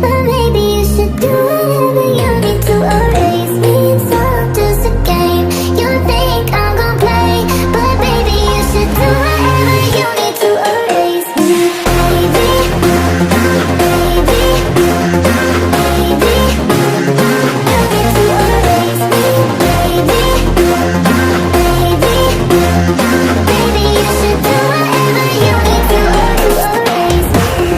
but maybe you should do whatever you need to erase me. It's all just a game. You think I'm gon' play, but baby you should do whatever you need to erase me. Baby, baby, baby, you need to erase me. Baby, baby, you should do whatever you need to erase me.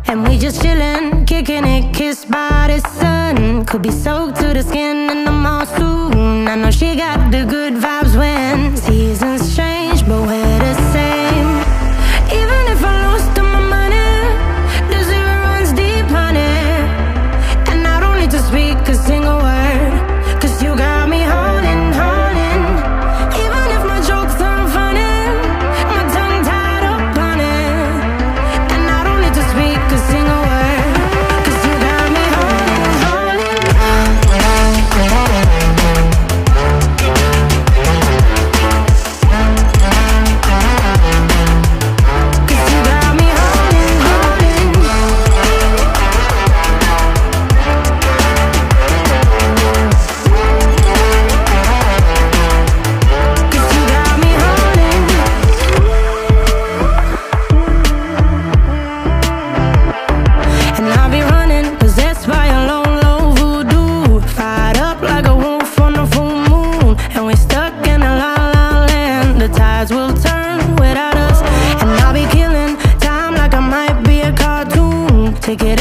And we just chillin', kicking it, kissed by the sun. Could be soaked to the skin in the mall soon. I know she got the good vibes when seasons change, but we're the same. Even if I lost all my money, the zero runs deep, honey. And I don't need to speak a single word, 'cause you got me holding, holding. Even if my jokes aren't funny, my tongue tied up on it. And I don't need to speak a single word, 'cause you got me holding, holding. 'Cause you got me holding, holding. 'Cause you got me holding. And I'll be running, possessed by a low, low voodoo. Fired up like a wolf on a full moon. And we're stuck in a la la land. The tides will turn without us. And I'll be killing time like I might be a cartoon. Take it